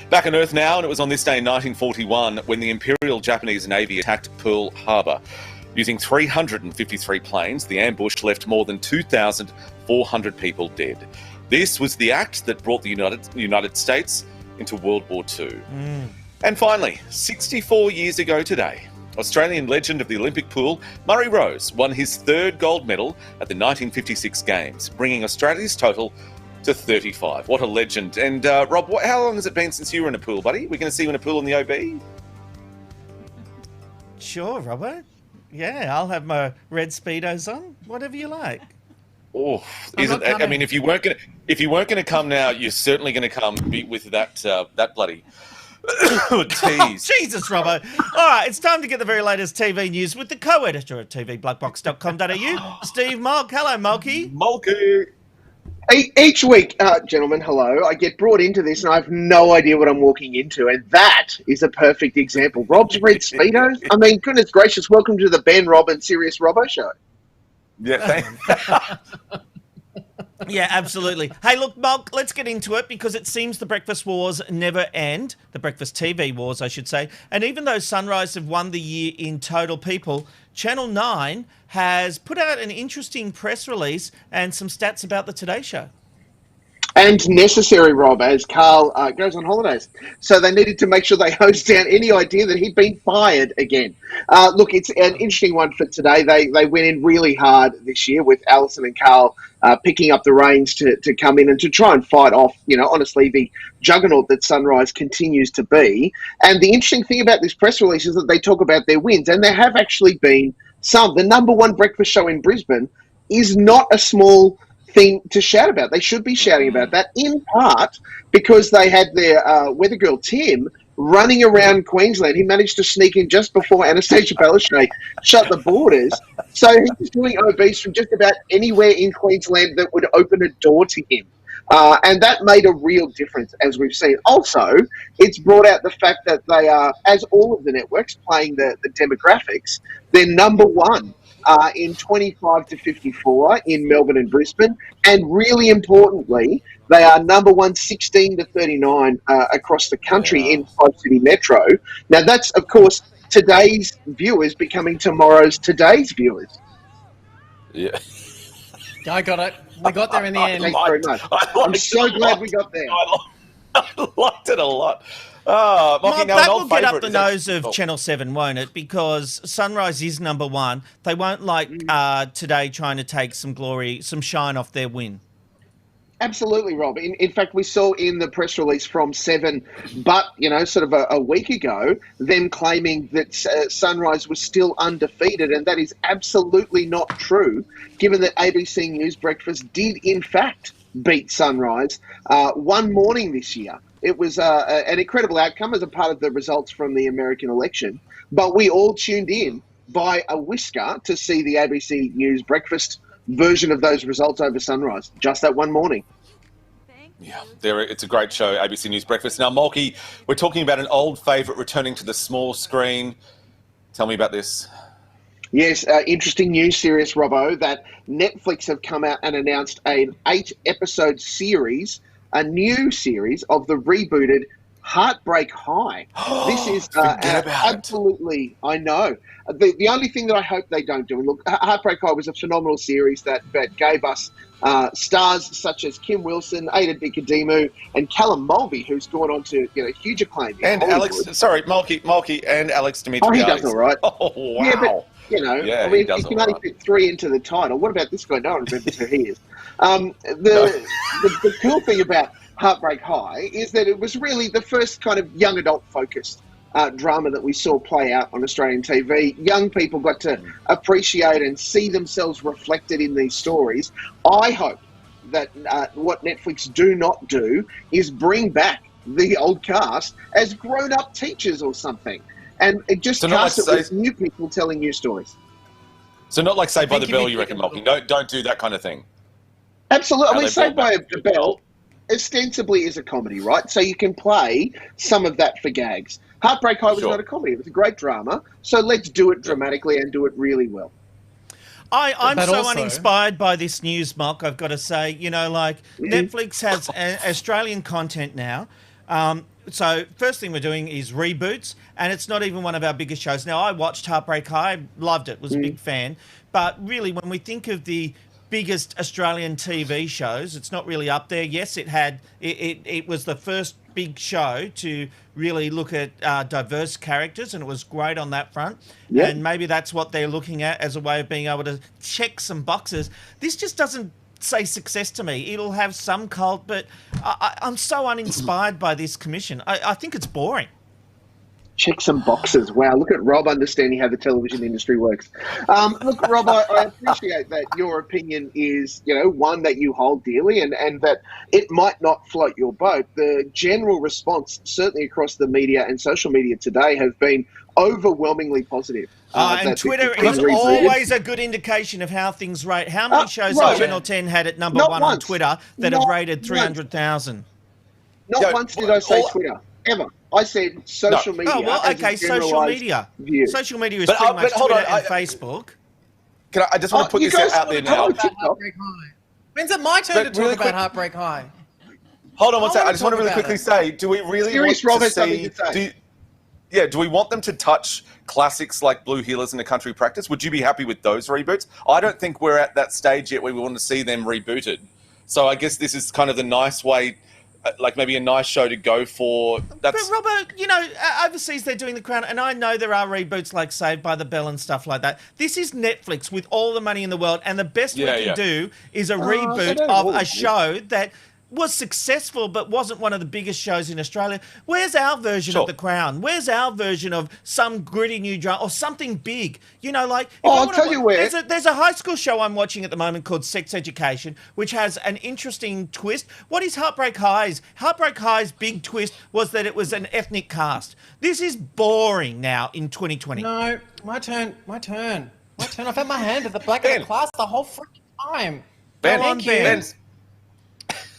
S6: Back on Earth now, and it was on this day in 1941 when the Imperial Japanese Navy attacked Pearl Harbor. Using 353 planes, the ambush left more than 2,400 people dead. This was the act that brought the United States into World War II. And finally, 64 years ago today, Australian legend of the Olympic pool, Murray Rose, won his 3rd gold medal at the 1956 Games, bringing Australia's total to 35. What a legend. And Rob, how long has it been since you were in a pool, buddy? We're going to see you in a pool in the OB?
S3: Sure, Robbo. Yeah, I'll have my red Speedos on. Whatever you like.
S6: Oh, I mean, if you weren't going to come now, you're certainly going to come with that bloody tease.
S3: Oh, Jesus, Robbo. All right, it's time to get the very latest TV news with the co-editor of tvblackbox.com.au, Steve Molk. Hello, Molky.
S6: Molky.
S9: Each week, gentlemen, hello, I get brought into this and I have no idea what I'm walking into, and that is a perfect example. Rob's red Speedos? I mean, goodness gracious, welcome to the Ben, Rob and Serious Robbo show.
S6: Yeah,
S3: Yeah, absolutely. Hey, look, Molk, let's get into it because it seems the breakfast wars never end. The breakfast TV wars, I should say. And even though Sunrise have won the year in total people, Channel 9 has put out an interesting press release and some stats about the Today Show.
S9: And necessary, Rob, as Carl goes on holidays. So they needed to make sure they hosed down any idea that he'd been fired again. Look, it's an interesting one for today. They went in really hard this year with Alison and Carl picking up the reins to come in and to try and fight off, honestly, the juggernaut that Sunrise continues to be. And the interesting thing about this press release is that they talk about their wins, and there have actually been some. The number 1 breakfast show in Brisbane is not a small thing to shout about. They should be shouting about that, in part because they had their weather girl Tim running around Queensland. He managed to sneak in just before Anastasia Palaszczuk shut the borders. So he was doing OBs from just about anywhere in Queensland that would open a door to him. And that made a real difference, as we've seen. Also, it's brought out the fact that they are, as all of the networks, playing the demographics, they're number 1 in 25 to 54 in Melbourne and Brisbane. And really importantly, they are number 1, 16 to 39 across the country in 5-city metro. Now, that's, of course, today's viewers becoming tomorrow's today's viewers.
S6: Yeah.
S4: I got it. We got there in the end.
S9: Thanks very much. I'm so glad we got there.
S6: I liked it a lot. Oh,
S3: Mark,
S6: now
S3: that
S6: an
S3: will
S6: old
S3: get up
S6: favourite
S3: the
S6: is
S3: nose
S6: actually-
S3: of Channel 7, won't it? Because Sunrise is number one. They won't like today trying to take some glory, some shine off their win.
S9: Absolutely, Rob. In fact, we saw in the press release from Seven, but, sort of a week ago, them claiming that Sunrise was still undefeated, and that is absolutely not true, given that ABC News Breakfast did, in fact, beat Sunrise one morning this year. It was an incredible outcome as a part of the results from the American election, but we all tuned in by a whisker to see the ABC News Breakfast version of those results over Sunrise, just that one morning.
S6: Yeah, it's a great show, ABC News Breakfast. Now, Molky, we're talking about an old favourite returning to the small screen. Tell me about this.
S9: Yes, interesting news series, Robbo, that Netflix have come out and announced an 8-episode series, a new series of the rebooted Heartbreak High. This is absolutely, I know. The only thing that I hope they don't do, and look, Heartbreak High was a phenomenal series that gave us stars such as Kim Wilson, Ada Nicodemu, and Callum Mulvey, who's gone on to huge acclaim.
S6: And Molky, and Alex Dimitriades.
S9: Oh, he does all right.
S6: Oh, wow.
S9: Yeah, but, he can only fit 3 into the title. What about this guy? No one remembers who he is. The cool thing about Heartbreak High is that it was really the first kind of young adult focused drama that we saw play out on Australian TV. Young people got to appreciate and see themselves reflected in these stories. I hope that what Netflix do not do is bring back the old cast as grown-up teachers or something, and it just cast it with new people telling new stories.
S6: So not like Saved by the Bell, you reckon, Molky? Don't do that kind of thing.
S9: Absolutely. I mean, Saved by the Bell ostensibly is a comedy, right? So you can play some of that for gags. Heartbreak High was not a comedy. It was a great drama. So let's do it dramatically and do it really well.
S3: I'm so uninspired by this news, Molk, I've got to say. Netflix has Australian content now. So first thing we're doing is Reboots, and it's not even one of our biggest shows. Now, I watched Heartbreak High, loved it, was a big fan. But really, when we think of the biggest Australian TV shows, it's not really up there. Yes, it was the first big show to really look at diverse characters, and it was great on that front. Yep. And maybe that's what they're looking at as a way of being able to check some boxes. This just doesn't say success to me. It'll have some cult, but I'm so uninspired by this commission. I think it's boring.
S9: Check some boxes. Wow, look at Rob understanding how the television industry works. Look, Rob, I appreciate that your opinion is, one that you hold dearly and that it might not float your boat. The general response, certainly across the media and social media today, have been overwhelmingly positive.
S3: And Twitter is always a good indication of how things rate. How many shows has Channel 10 had at number one on Twitter that have rated 300,000?
S9: Not once did I say Twitter, ever. I said social media.
S3: Oh, well, okay, social media.
S9: View.
S3: Social media is pretty much Twitter and Facebook.
S6: I just want to put this out there now.
S4: When's it my turn to talk about Heartbreak High?
S6: Hold on one second. I just want to really quickly say, do we really want to see... Do we want them to touch classics like Blue Heelers and A Country Practice? Would you be happy with those reboots? I don't think we're at that stage yet where we want to see them rebooted. So I guess this is kind of the nice way... like maybe a nice show to go for.
S3: But Robert, overseas they're doing The Crown, and I know there are reboots like Saved by the Bell and stuff like that. This is Netflix with all the money in the world, and the best we can do is a reboot of a show that was successful but wasn't one of the biggest shows in Australia. Where's our version of The Crown? Where's our version of some gritty new drama or something big?
S9: I'll tell you where.
S3: There's a high school show I'm watching at the moment called Sex Education, which has an interesting twist. What is Heartbreak High's? Heartbreak High's big twist was that it was an ethnic cast. This is boring now in 2020.
S4: No, my turn. I've had my hand at the back of the class the whole freaking time.
S6: Ben.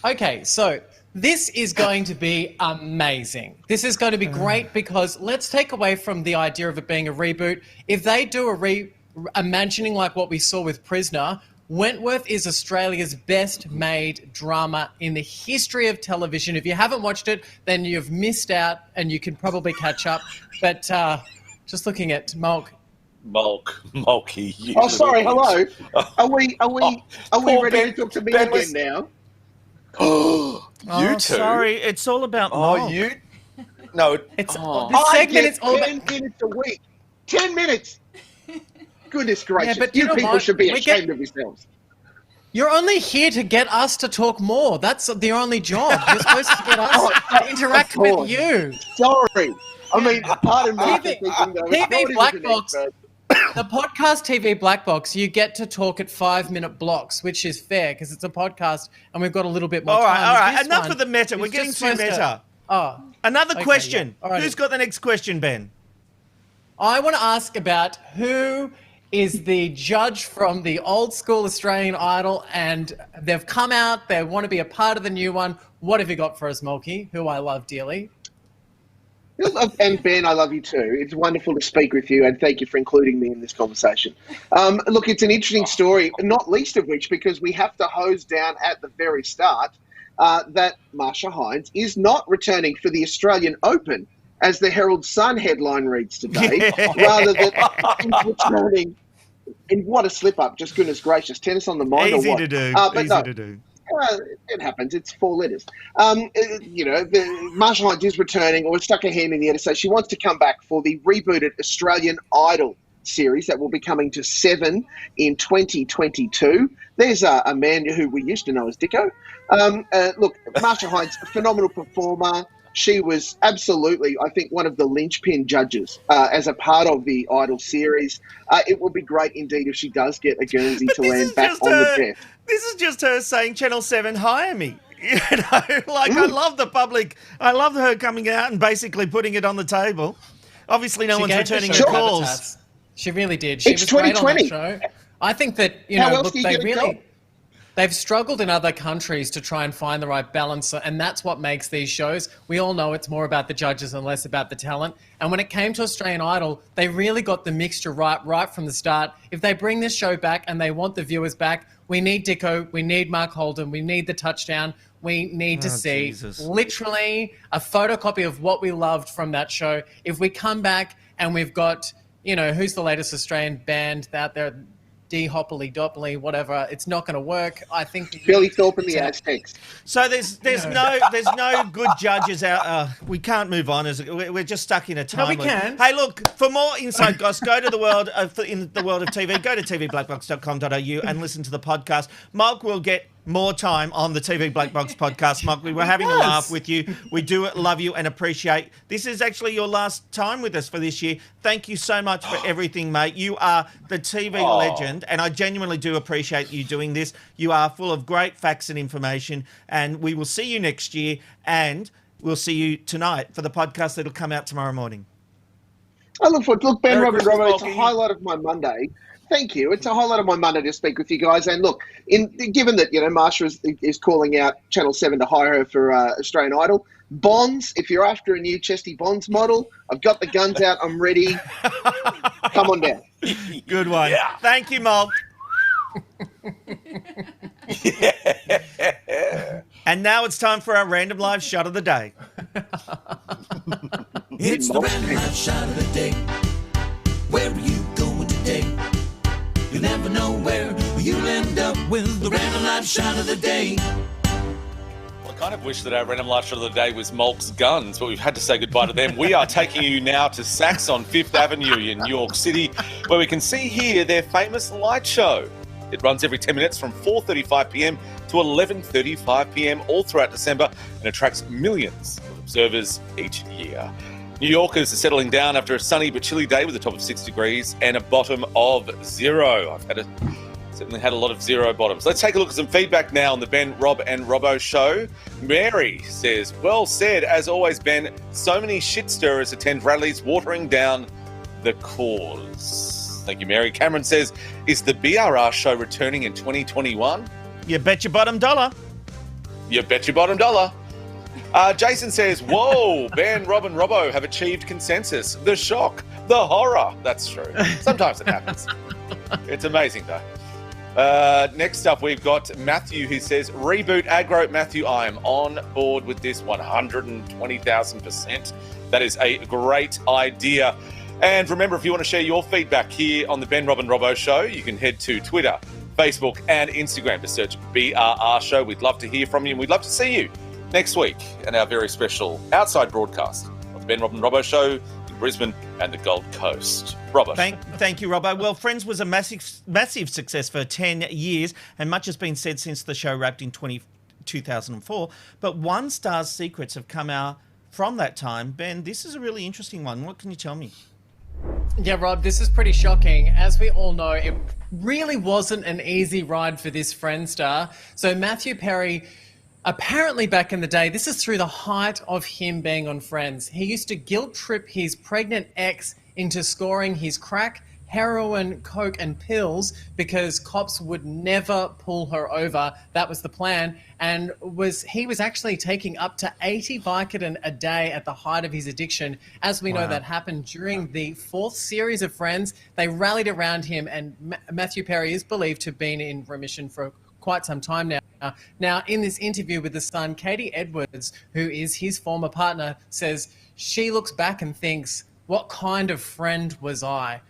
S4: Okay, so this is going to be amazing. This is going to be great because let's take away from the idea of it being a reboot. If they do a reimagining like what we saw with Prisoner, Wentworth is Australia's best made drama in the history of television. If you haven't watched it, then you've missed out and you can probably catch up. But just looking at
S6: Molky.
S9: Oh, sorry. Hello. Are we ready to talk to me again now?
S6: You two.
S3: Sorry, it's all about Molk.
S6: No,
S4: It's
S6: oh.
S4: this
S9: I
S4: segment
S9: get
S4: is all
S9: 10
S4: about.
S9: minutes a week. 10 minutes. Goodness gracious.
S4: but you know
S9: people
S4: what?
S9: should be
S4: We
S9: ashamed of yourselves.
S4: You're only here to get us to talk more. That's the only job. You're supposed to get us to interact
S9: Of course.
S4: with you.
S9: Sorry. I mean, pardon me for
S4: TV
S9: thinking that it's not
S4: TV
S9: even
S4: Black
S9: an
S4: Box.
S9: expert.
S4: The podcast TV Black Box, you get to talk at 5-minute blocks, which is fair because it's a podcast and we've got a little bit more time.
S3: All right.
S4: This
S3: Enough
S4: one
S3: of the meta.
S4: is
S3: We're getting
S4: just
S3: too
S4: supposed
S3: meta.
S4: Another
S3: question.
S4: Yeah.
S3: Who's got the next question, Ben?
S4: I want to ask about who is the judge from the old school Australian Idol, and they've come out, they want to be a part of the new one. What have you got for us, Molky, who I love dearly?
S9: And Ben, I love you too. It's wonderful to speak with you, and thank you for including me in this conversation. Look, it's an interesting story, not least of which because we have to hose down at the very start that Marsha Hines is not returning for the Australian Open, as the Herald Sun headline reads today, rather than she's returning. And what a slip-up, just goodness gracious. Tennis on the mind
S3: Easy
S9: or what?
S3: to do.
S9: But
S3: to do.
S9: It happens. It's 4 letters. Marsha Hines is returning, or stuck her hand in the air to say she wants to come back for the rebooted Australian Idol series that will be coming to 7 in 2022. There's a man who we used to know as Dicko. Look, Marsha Hines, a phenomenal performer. She was absolutely, I think, one of the linchpin judges as a part of the Idol series. It would be great indeed if she does get a Guernsey to land back on the desk.
S3: This is just her saying, Channel 7, hire me. I love the public. I love her coming out and basically putting it on the table. Obviously, no one's returning her calls.
S4: Gravitas. She really did. She
S9: It's
S4: was great on that
S9: 2020.
S4: show. I think that,
S9: How else do you
S4: they
S9: get a
S4: really...
S9: job?
S4: They've struggled in other countries to try and find the right balance, and that's what makes these shows. We all know it's more about the judges and less about the talent. And when it came to Australian Idol, they really got the mixture right from the start. If they bring this show back and they want the viewers back, we need Dicko, we need Mark Holden, we need the touchdown. We need to see literally a photocopy of what we loved from that show. If we come back and we've got, who's the latest Australian band out there? D-Hoppily, Doppily, whatever. It's not going to work. I think
S9: Billy Thorpe and the Aztecs.
S3: So there's no good judges out. We can't move on. We're just stuck in a time.
S4: No, we can.
S3: Hey, look, for more inside goss, go to the world in the world of TV. Go to tvblackbox.com.au and listen to the podcast. Molk will get more time on the TV Black Box podcast. Molk, we were having a laugh with you. We do love you and appreciate. This is actually your last time with us for this year. Thank you so much for everything, mate. You are the TV legend, and I genuinely do appreciate you doing this. You are full of great facts and information, and we will see you next year, and we'll see you tonight for the podcast that'll come out tomorrow morning.
S9: I look forward. Look, Ben,
S3: Merry
S9: Robert,
S3: Christmas,
S9: it's a
S3: Molky.
S9: highlight of my Monday. Thank you. It's a highlight of my Monday to speak with you guys. And look, given that Marsha is calling out Channel 7 to hire her for Australian Idol, Bonds. If you're after a new Chesty Bonds model, I've got the guns out. I'm ready. Come on down.
S3: Good one.
S6: Yeah.
S3: Thank you, Molk. And now it's time for our random live shot of the day.
S10: It's the random live shot of the day. Where are you going today? You'll never know where you'll end up with the random live shot of the day.
S6: Well, I kind of wish that our random live shot of the day was Molk's guns, but we've had to say goodbye to them. We are taking you now to Saks on 5th Avenue in New York City, where we can see here their famous light show. It runs every 10 minutes from 4:35 p.m. to 11:35 p.m. all throughout December and attracts millions of observers each year. New Yorkers are settling down after a sunny but chilly day with a top of 6 degrees and a bottom of 0. I've certainly had a lot of 0 bottoms. Let's take a look at some feedback now on the Ben, Rob and Robbo show. Mary says, well said, as always, Ben. So many shit stirrers attend rallies watering down the cause. Thank you, Mary. Cameron says, is the BRR show returning in 2021?
S3: You bet your bottom dollar.
S6: You bet your bottom dollar. Jason says, whoa, Ben, Rob and Robbo have achieved consensus. The shock, the horror. That's true. Sometimes it happens. It's amazing, though. Next up, we've got Matthew, who says, reboot aggro. Matthew, I am on board with this 120,000%. That is a great idea. And remember, if you want to share your feedback here on the Ben, Rob and Robbo show, you can head to Twitter, Facebook and Instagram to search BRR show. We'd love to hear from you and we'd love to see you next week in our very special outside broadcast of the Ben Robin Robbo Show in Brisbane and the Gold Coast. Robbo.
S3: Thank you, Robbo. Well, Friends was a massive success for 10 years, and much has been said since the show wrapped in 2004. But one star's secrets have come out from that time. Ben, this is a really interesting one. What can you tell me?
S4: Yeah, Rob, this is pretty shocking. As we all know, it really wasn't an easy ride for this Friends star. So Matthew Perry, apparently back in the day, this is through the height of him being on Friends. He used to guilt trip his pregnant ex into scoring his crack, heroin, coke and pills because cops would never pull her over. That was the plan. And he was actually taking up to 80 Vicodin a day at the height of his addiction. As we know, that happened during the 4th series of Friends. They rallied around him, and Matthew Perry is believed to have been in remission for quite some time now. Now, in this interview with The Sun, Katie Edwards, who is his former partner, says she looks back and thinks, what kind of friend was I?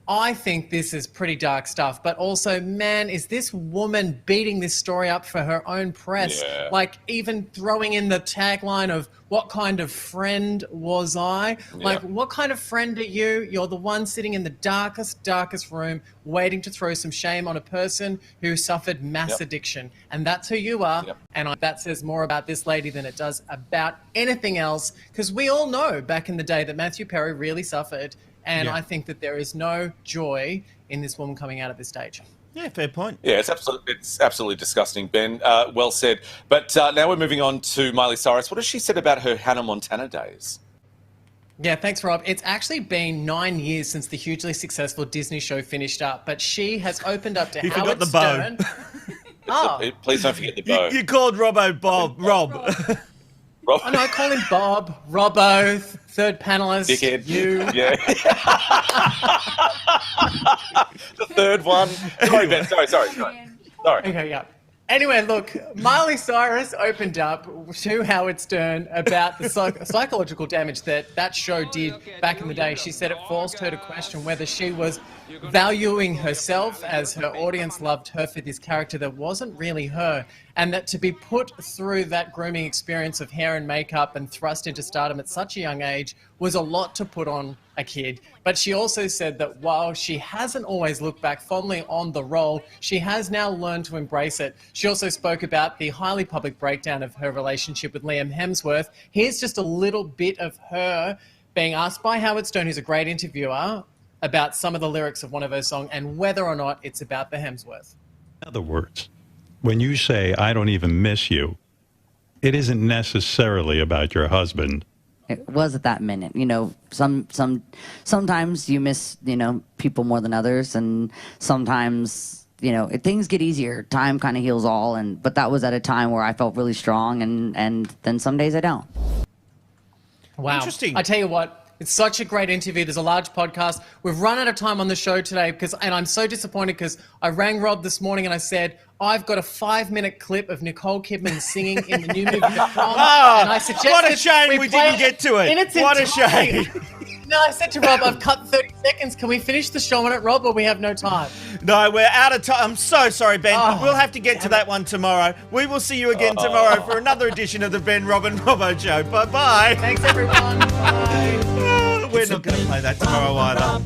S4: I think this is pretty dark stuff, but also, man, is this woman beating this story up for her own press?
S6: Yeah.
S4: Like, even throwing in the tagline of, what kind of friend was I?
S6: Yeah.
S4: Like, what kind of friend are you? You're the one sitting in the darkest room waiting to throw some shame on a person who suffered mass addiction. And that's who you are.
S6: Yep.
S4: And that says more about this lady than it does about anything else, because we all know back in the day that Matthew Perry really suffered. And I think that there is no joy in this woman coming out at this stage.
S3: Yeah, fair point.
S6: Yeah, it's absolutely disgusting, Ben. Well said. But now we're moving on to Miley Cyrus. What has she said about her Hannah Montana days?
S4: Yeah, thanks, Rob. It's actually been 9 years since the hugely successful Disney show finished up, but she has opened up to
S3: You
S4: Howard
S3: forgot the
S4: Stern.
S6: Please don't forget the bow.
S3: You called Robbo Rob.
S6: Rob.
S4: Oh, no, I call him Bob, Robbo, third panelist,
S6: Dickhead.
S4: you.
S6: Yeah. The third one. Sorry, Ben. Sorry.
S4: Okay, yeah. Anyway, look, Miley Cyrus opened up to Howard Stern about the psychological damage that show did back in the day. She said it forced her to question whether she was valuing herself, as her audience loved her for this character that wasn't really her, and that to be put through that grooming experience of hair and makeup and thrust into stardom at such a young age was a lot to put on a kid. But she also said that while she hasn't always looked back fondly on the role, she has now learned to embrace it. She also spoke about the highly public breakdown of her relationship with Liam Hemsworth. Here's just a little bit of her being asked by Howard Stern, who's a great interviewer, about some of the lyrics of one of her songs and whether or not it's about the Hemsworth.
S11: In other words, when you say, I don't even miss you, it isn't necessarily about your husband.
S12: It was at that minute. You know, sometimes you miss, people more than others, and sometimes, things get easier. Time kind of heals all, but that was at a time where I felt really strong, and then some days I don't.
S4: Wow.
S3: Interesting.
S4: I tell you what, it's such a great interview. There's a large podcast. We've run out of time on the show today and I'm so disappointed because I rang Rob this morning and I said, I've got a 5-minute clip of Nicole Kidman singing in the new movie The Prom. And I suggested
S3: what a shame we didn't get to it.
S4: In its
S3: What a
S4: entirety.
S3: shame.
S4: No, I said to Rob, I've cut 30 seconds. Can we finish the show on it, Rob, or we have no time?
S3: No, we're out of time. I'm so sorry, Ben. We'll have to get to that one tomorrow. We will see you again tomorrow for another edition of the Ben Robin Robbo Show. Bye-bye.
S4: Thanks, everyone. Bye.
S3: We're not going to play that tomorrow either.